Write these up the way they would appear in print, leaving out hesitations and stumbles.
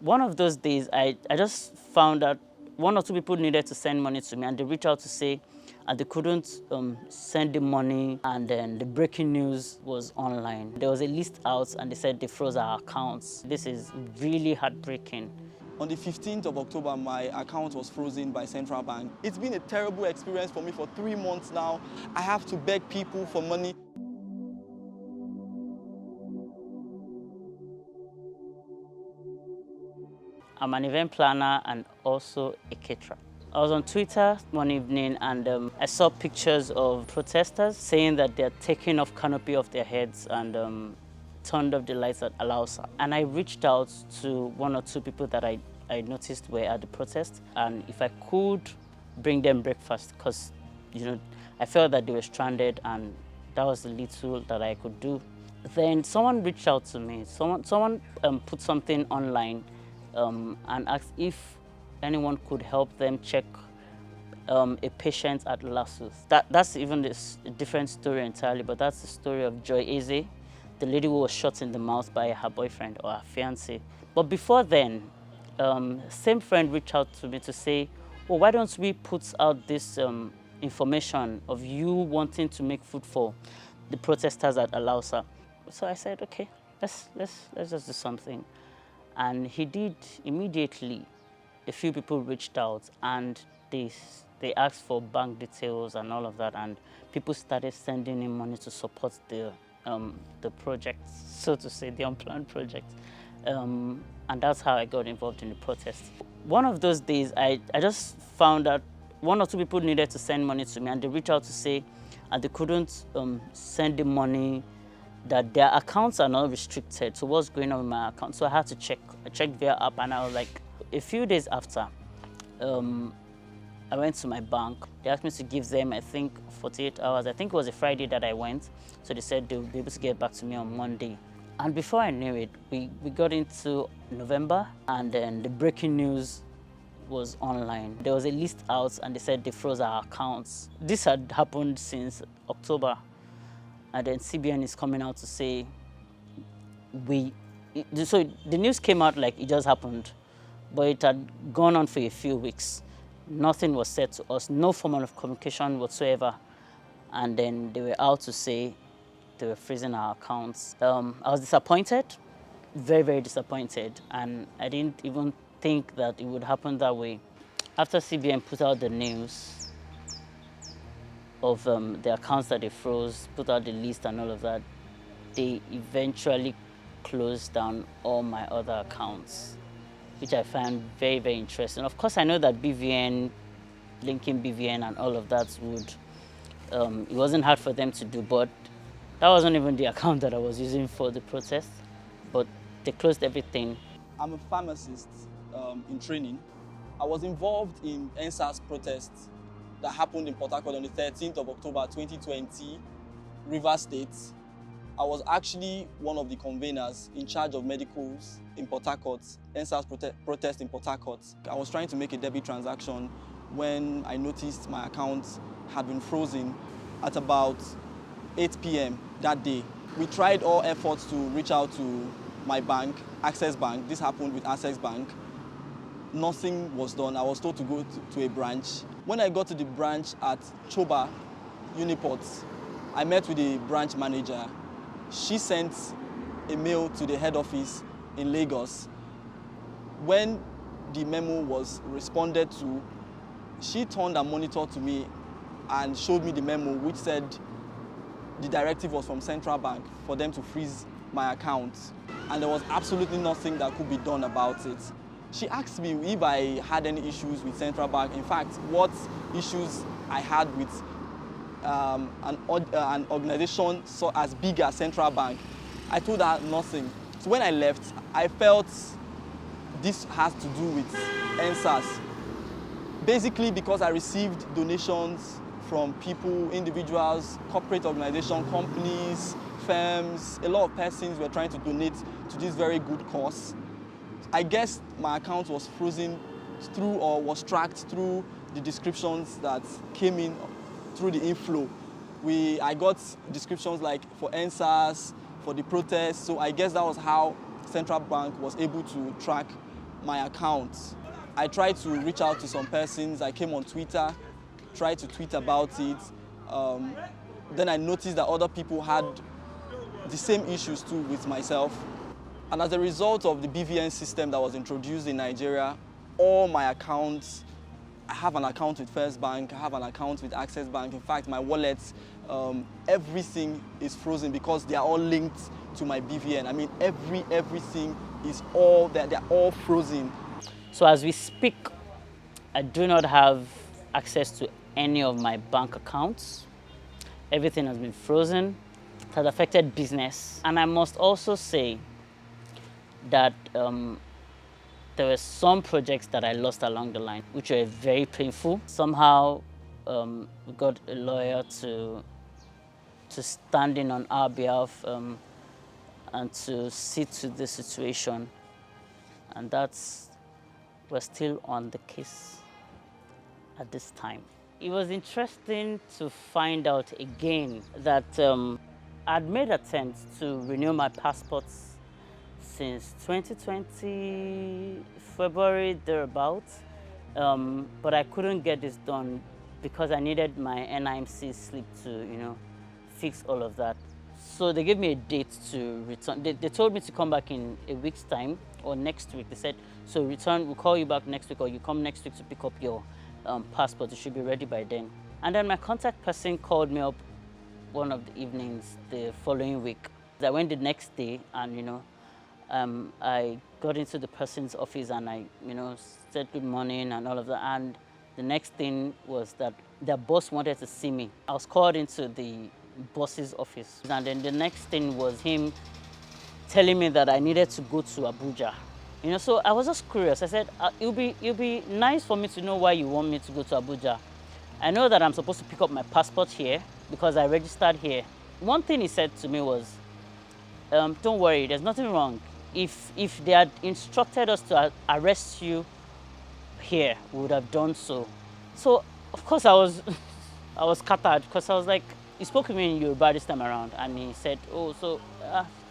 One of those days, I just found that one or two people needed to send money to me, and they reached out to say they couldn't send the money, and then the breaking news was online. There was a list out, and they said they froze our accounts. This is really heartbreaking. On the 15th of October, my account was frozen by Central Bank. It's been a terrible experience for me for 3 months now. I have to beg people for money. I'm an event planner and also a caterer. I was on Twitter one evening and I saw pictures of protesters saying that they're taking off canopy off their heads and turned off the lights at Alausa. And I reached out to one or two people that I noticed were at the protest, and if I could bring them breakfast, because I felt that they were stranded and that was the little that I could do. Then someone reached out to me. Someone put something online and asked if anyone could help them check a patient at Lassus. That's even a different story entirely, but that's the story of Joy Eze, the lady who was shot in the mouth by her boyfriend or her fiancé. But before then, same friend reached out to me to say, well, why don't we put out this information of you wanting to make food for the protesters at Alausa? So I said, okay, let's just do something. And he did immediately. A few people reached out and they asked for bank details and all of that, and people started sending in money to support the project, so to say, the unplanned project. And that's how I got involved in the protest. One of those days, I just found that one or two people needed to send money to me, and they reached out to say they couldn't send the money, that their accounts are not restricted. So what's going on with my account? So I had to check. I checked their app, and I was like, a few days after, I went to my bank. They asked me to give them, I think, 48 hours. I think it was a Friday that I went. So they said they would be able to get back to me on Monday. And before I knew it, we got into November, and then the breaking news was online. There was a list out, and they said they froze our accounts. This had happened since October, and then CBN is coming out to say so the news came out like it just happened, but it had gone on for a few weeks. Nothing was said to us, no form of communication whatsoever, and then they were out to say they were freezing our accounts. I was disappointed, very, very disappointed, and I didn't even think that it would happen that way. After CBN put out the news of the accounts that they froze, put out the list and all of that, they eventually closed down all my other accounts, which I found very, very interesting. Of course, I know that BVN, linking BVN and all of that would, it wasn't hard for them to do, but that wasn't even the account that I was using for the protest, but they closed everything. I'm a pharmacist in training. I was involved in EndSars protests that happened in Port Harcourt on the 13th of October 2020, Rivers State. I was actually one of the conveners in charge of medicals in Port Harcourt, EndSars protest in Port Harcourt. I was trying to make a debit transaction when I noticed my account had been frozen at about 8 p.m. that day. We tried all efforts to reach out to my bank, Access Bank. This happened with Access Bank. Nothing was done. I was told to go to a branch. When I got to the branch at Choba, Uniport, I met with the branch manager. She sent a mail to the head office in Lagos. When the memo was responded to, she turned her monitor to me and showed me the memo, which said the directive was from Central Bank for them to freeze my account. And there was absolutely nothing that could be done about it. She asked me if I had any issues with Central Bank. In fact, what issues I had with an organization so as big as Central Bank. I told her nothing. So when I left, I felt this has to do with EndSars. Basically because I received donations from people, individuals, corporate organizations, companies, firms. A lot of persons were trying to donate to this very good cause. I guess my account was frozen through, or was tracked through, the descriptions that came in through the inflow. I got descriptions like for EndSars, for the protests, so I guess that was how Central Bank was able to track my account. I tried to reach out to some persons. I came on Twitter, tried to tweet about it. Then I noticed that other people had the same issues too with myself. And as a result of the BVN system that was introduced in Nigeria, all my accounts, I have an account with First Bank, I have an account with Access Bank. In fact, my wallets, everything is frozen because they are all linked to my BVN. I mean, everything is all, they're all frozen. So as we speak, I do not have access to any of my bank accounts. Everything has been frozen. It has affected business. And I must also say that there were some projects that I lost along the line, which were very painful. Somehow, we got a lawyer to stand in on our behalf and to see to the situation. And we're still on the case at this time. It was interesting to find out again that I'd made attempts to renew my passports since 2020, February, thereabouts. But I couldn't get this done because I needed my NIMC slip to, fix all of that. So they gave me a date to return. They told me to come back in a week's time or next week. They said, so return, we'll call you back next week or you come next week to pick up your passport. It should be ready by then. And then my contact person called me up one of the evenings the following week. I went the next day and, I got into the person's office and I, said good morning and all of that. And the next thing was that their boss wanted to see me. I was called into the boss's office. And then the next thing was him telling me that I needed to go to Abuja. So I was just curious. I said, it'll be nice for me to know why you want me to go to Abuja. I know that I'm supposed to pick up my passport here because I registered here. One thing he said to me was, don't worry, there's nothing wrong. If they had instructed us to arrest you here, we would have done so. So, of course, I was scattered because I was like, he spoke to me in Yoruba this time around and he said, oh, so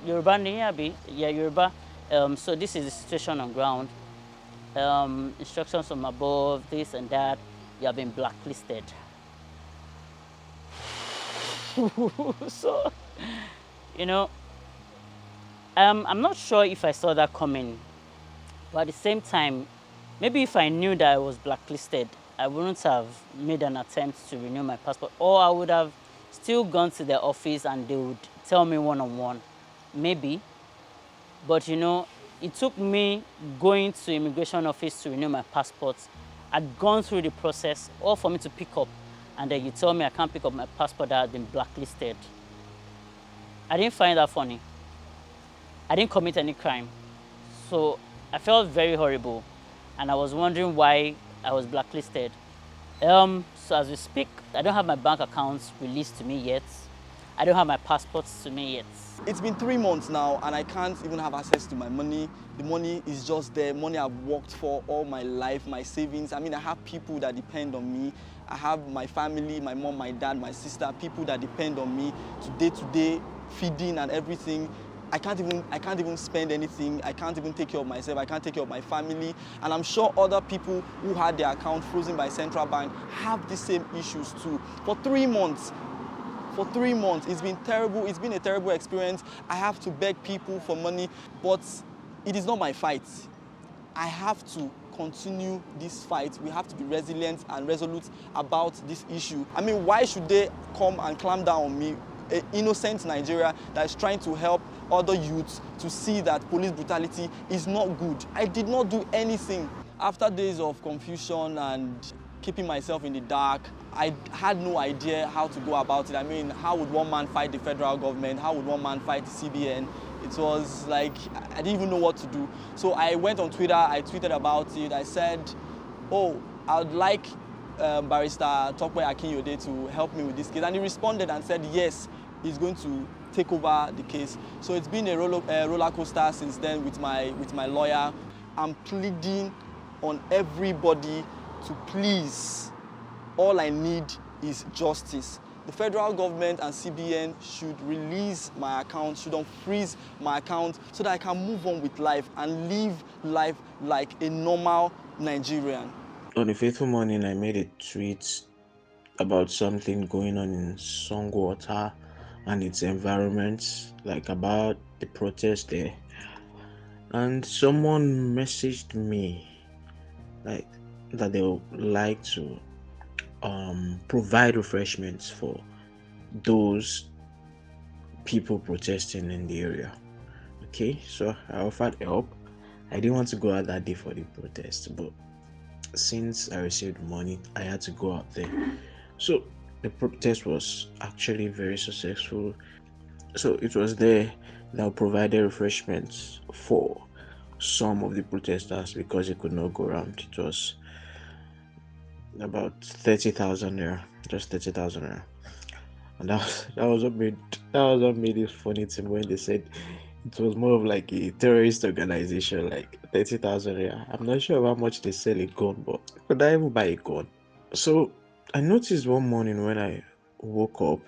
Yoruba Niyabi? Yeah, Yoruba. So this is the situation on ground. Instructions from above, this and that. You have been blacklisted. So, I'm not sure if I saw that coming. But at the same time, maybe if I knew that I was blacklisted, I wouldn't have made an attempt to renew my passport. Or I would have still gone to their office and they would tell me one-on-one. Maybe. But, it took me going to immigration office to renew my passport. I'd gone through the process, all for me to pick up. And then you tell me I can't pick up my passport that had been blacklisted. I didn't find that funny. I didn't commit any crime. So I felt very horrible. And I was wondering why I was blacklisted. So as we speak, I don't have my bank accounts released to me yet. I don't have my passports to me yet. It's been 3 months now and I can't even have access to my money. The money is just there, money I've worked for all my life, my savings. I mean, I have people that depend on me. I have my family, my mom, my dad, my sister, people that depend on me to day feeding and everything. I can't even spend anything. I can't even take care of myself. I can't take care of my family. And I'm sure other people who had their account frozen by central bank have the same issues too. For 3 months, it's been terrible. It's been a terrible experience. I have to beg people for money, but it is not my fight. I have to continue this fight. We have to be resilient and resolute about this issue. I mean, why should they come and clamp down on me? An innocent Nigeria that is trying to help other youths to see that police brutality is not good. I did not do anything. After days of confusion and keeping myself in the dark, I had no idea how to go about it. I mean, how would one man fight the federal government? How would one man fight the CBN? It was like, I didn't even know what to do. So I went on Twitter, I tweeted about it. I said, oh, I'd like Barrister Tope Akinyode to help me with this case. And he responded and said, yes, he's going to take over the case. So it's been a roller coaster since then with my lawyer. I'm pleading on everybody to please. All I need is justice. The federal government and CBN should release my account, should unfreeze my account so that I can move on with life and live life like a normal Nigerian. On a fateful morning, I made a tweet about something going on in Songwater and its environment, like about the protest there. And someone messaged me like that they would like to provide refreshments for those people protesting in the area. Okay, so I offered help. I didn't want to go out that day for the protest, but since I received money, I had to go out there. So the protest was actually very successful. So it was there that provided refreshments for some of the protesters because it could not go around. It was about 30,000 naira, just 30,000 naira. And that was what made it funny to me when they said it was more of like a terrorist organization, like 30,000 naira. I'm not sure how much they sell a gun, but could I even buy a gun? So I noticed one morning when I woke up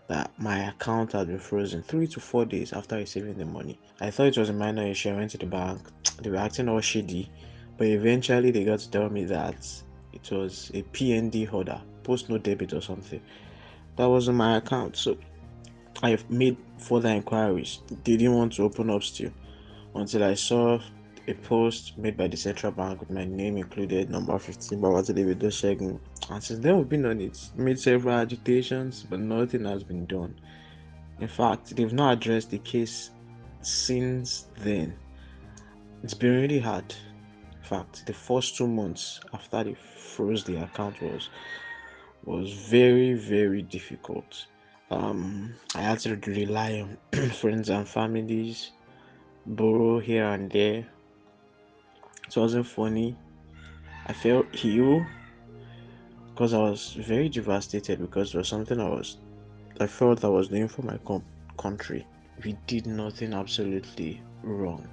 that my account had been frozen 3 to 4 days after receiving the money. I thought it was a minor issue. I went to the bank. They were acting all shady, but eventually they got to tell me that it was a PND order, post no debit or something. That wasn't my account. So I made further inquiries. They didn't want to open up still until I saw a post made by the central bank with my name included, number 15, Babatunde Shagun. And since then, we've been on it. Made several agitations, but nothing has been done. In fact, they've not addressed the case since then. It's been really hard. In fact, the first 2 months after they froze the account was very, very difficult. I had to rely on friends and families, borrow here and there. It wasn't funny. I felt ill because I was very devastated because it was something I felt I was doing for my country. We did nothing absolutely wrong.